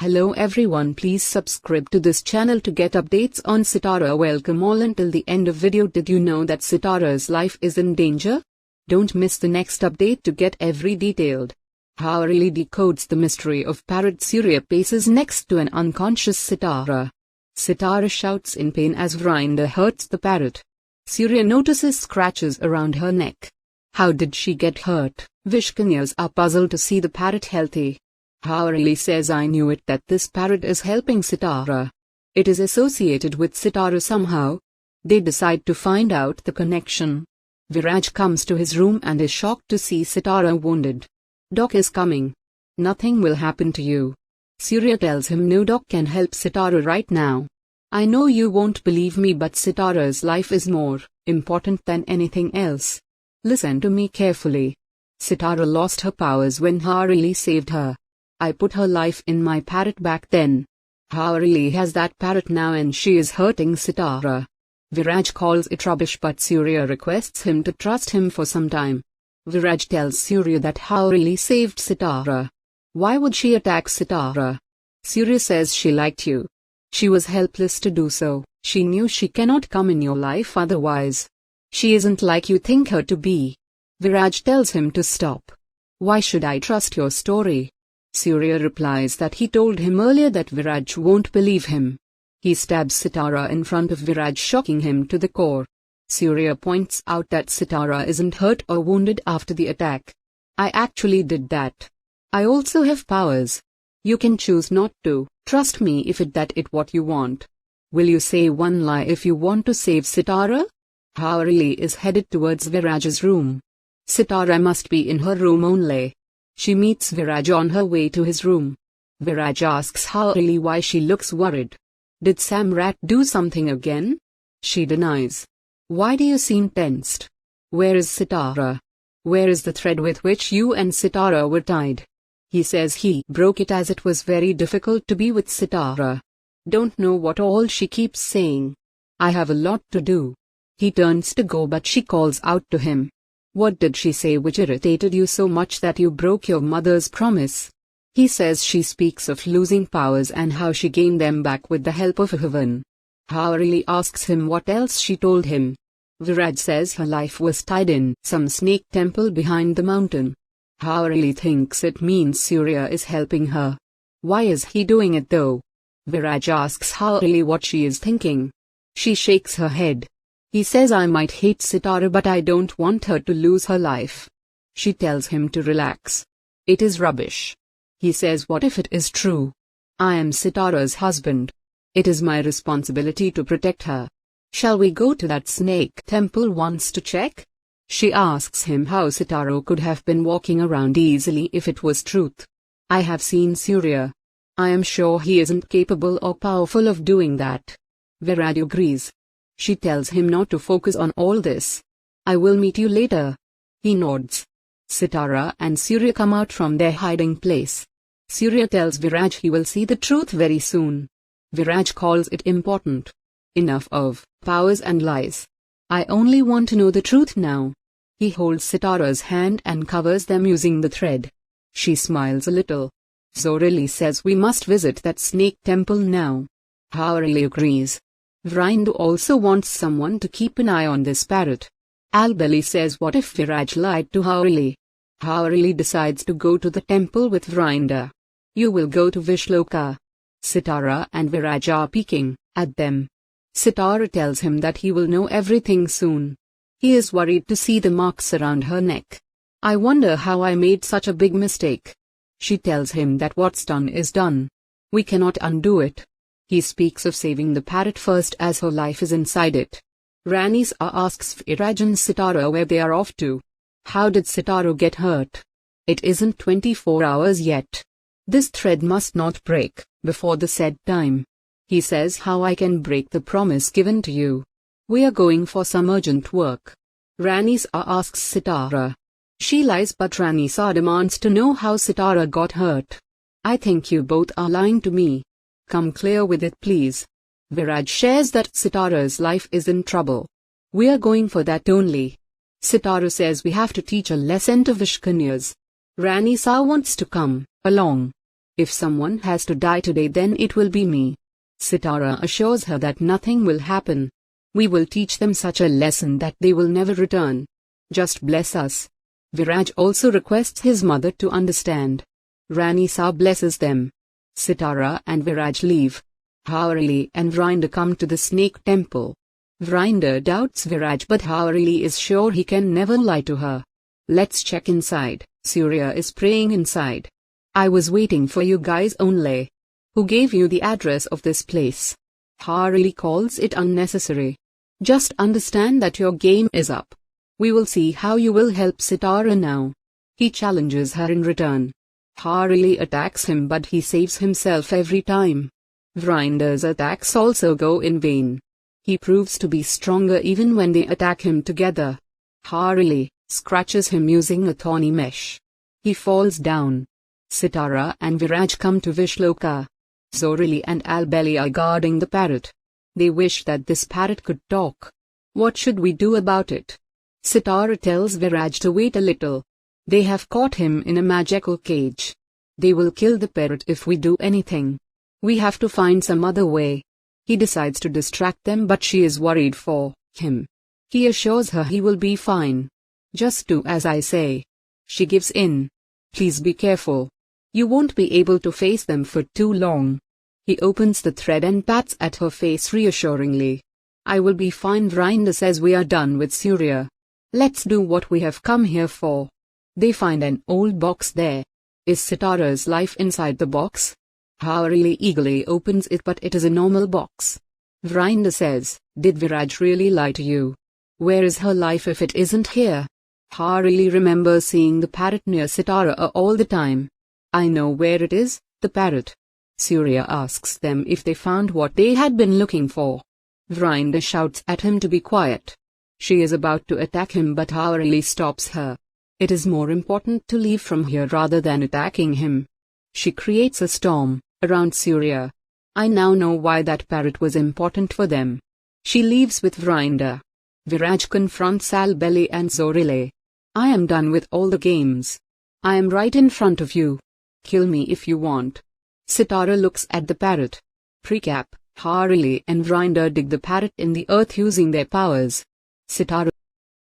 Hello everyone, please subscribe to this channel to get updates on Sitara. Welcome all until the end of video. Did you know that Sitara's life is in danger? Don't miss the next update to get every detailed. How really decodes the mystery of parrot. Surya paces next to an unconscious Sitara. Sitara shouts in pain as Vrinder hurts the parrot. Surya notices scratches around her neck. How did she get hurt? Vish are puzzled to see the parrot healthy. Haurili says, I knew it that this parrot is helping Sitara. It is associated with Sitara somehow. They decide to find out the connection. Viraj comes to his room and is shocked to see Sitara wounded. Doc is coming. Nothing will happen to you. Surya tells him no, Doc can help Sitara right now. I know you won't believe me, but Sitara's life is more important than anything else. Listen to me carefully. Sitara lost her powers when Haurili saved her. I put her life in my parrot back then. Haurili has that parrot now and she is hurting Sitara. Viraj calls it rubbish, but Surya requests him to trust him for some time. Viraj tells Surya that Haurili saved Sitara. Why would she attack Sitara? Surya says she liked you. She was helpless to do so. She knew she cannot come in your life otherwise. She isn't like you think her to be. Viraj tells him to stop. Why should I trust your story? Surya replies that he told him earlier that Viraj won't believe him. He stabs Sitara in front of Viraj, shocking him to the core. Surya points out that Sitara isn't hurt or wounded after the attack. I actually did that. I also have powers. You can choose not to. Trust me if it what you want. Will you say one lie if you want to save Sitara? Haurili is headed towards Viraj's room. Sitara must be in her room only. She meets Viraj on her way to his room. Viraj asks Haurili why she looks worried. Did Amrit do something again? She denies. Why do you seem tensed? Where is Sitara? Where is the thread with which you and Sitara were tied? He says he broke it as it was very difficult to be with Sitara. Don't know what all she keeps saying. I have a lot to do. He turns to go, but she calls out to him. What did she say which irritated you so much that you broke your mother's promise? He says she speaks of losing powers and how she gained them back with the help of a heaven. Haurili asks him what else she told him. Viraj says her life was tied in some snake temple behind the mountain. Haurili thinks it means Surya is helping her. Why is he doing it though? Viraj asks Haurili what she is thinking. She shakes her head. He says, I might hate Sitara, but I don't want her to lose her life. She tells him to relax. It is rubbish. He says, what if it is true? I am Sitara's husband. It is my responsibility to protect her. Shall we go to that snake temple once to check? She asks him how Sitara could have been walking around easily if it was truth. I have seen Surya. I am sure he isn't capable or powerful of doing that. Viraj agrees. She tells him not to focus on all this. I will meet you later. He nods. Sitara and Surya come out from their hiding place. Surya tells Viraj he will see the truth very soon. Viraj calls it important. Enough of powers and lies. I only want to know the truth now. He holds Sitara's hand and covers them using the thread. She smiles a little. Zorili says we must visit that snake temple now. Haurili agrees. Vrinder also wants someone to keep an eye on this parrot. Albeli says what if Viraj lied to Haurili? Haurili decides to go to the temple with Vrinder. You will go to Vishloka. Sitara and Viraj are peeking at them. Sitara tells him that he will know everything soon. He is worried to see the marks around her neck. I wonder how I made such a big mistake. She tells him that what's done is done. We cannot undo it. He speaks of saving the parrot first as her life is inside it. Ranisa asks Viraj and Sitara where they are off to. How did Sitara get hurt? It isn't 24 hours yet. This thread must not break before the said time. He says how I can break the promise given to you. We are going for some urgent work. Ranisa asks Sitara. She lies, but Ranisa demands to know how Sitara got hurt. I think you both are lying to me. Come clear with it, please. Viraj shares that Sitara's life is in trouble. We are going for that only. Sitara says we have to teach a lesson to Vishkanyas. Ranisa wants to come along. If someone has to die today, then it will be me. Sitara assures her that nothing will happen. We will teach them such a lesson that they will never return. Just bless us. Viraj also requests his mother to understand. Rani Sa blesses them. Sitara and Viraj leave. Hawarli and Vrinder come to the snake temple. Vrinder doubts Viraj, but Hawarli is sure he can never lie to her. Let's check inside. Surya is praying inside. I was waiting for you guys only. Who gave you the address of this place? Hawarli calls it unnecessary. Just understand that your game is up. We will see how you will help Sitara now. He challenges her in return. Hawarli attacks him, but he saves himself every time. Vrinder's attacks also go in vain. He proves to be stronger even when they attack him together. Hawarli scratches him using a thorny mesh. He falls down. Sitara and Viraj come to Vishloka. Zorili and Albeli are guarding the parrot. They wish that this parrot could talk. What should we do about it? Sitara tells Viraj to wait a little. They have caught him in a magical cage. They will kill the parrot if we do anything. We have to find some other way. He decides to distract them, but she is worried for him. He assures her he will be fine. Just do as I say. She gives in. Please be careful. You won't be able to face them for too long. He opens the thread and pats at her face reassuringly. I will be fine. Vrinder says we are done with Surya. Let's do what we have come here for. They find an old box there. Is Sitara's life inside the box? Hawarli eagerly opens it, but it is a normal box. Vrinder says, did Viraj really lie to you? Where is her life if it isn't here? Hawarli remembers seeing the parrot near Sitara all the time. I know where it is, the parrot. Surya asks them if they found what they had been looking for. Vrinder shouts at him to be quiet. She is about to attack him, but Hawarli stops her. It is more important to leave from here rather than attacking him. She creates a storm around Surya. I now know why that parrot was important for them. She leaves with Vrinder. Viraj confronts Albeli and Zorile. I am done with all the games. I am right in front of you. Kill me if you want. Sitara looks at the parrot. Precap, Hawarli and Vrinder dig the parrot in the earth using their powers. Sitara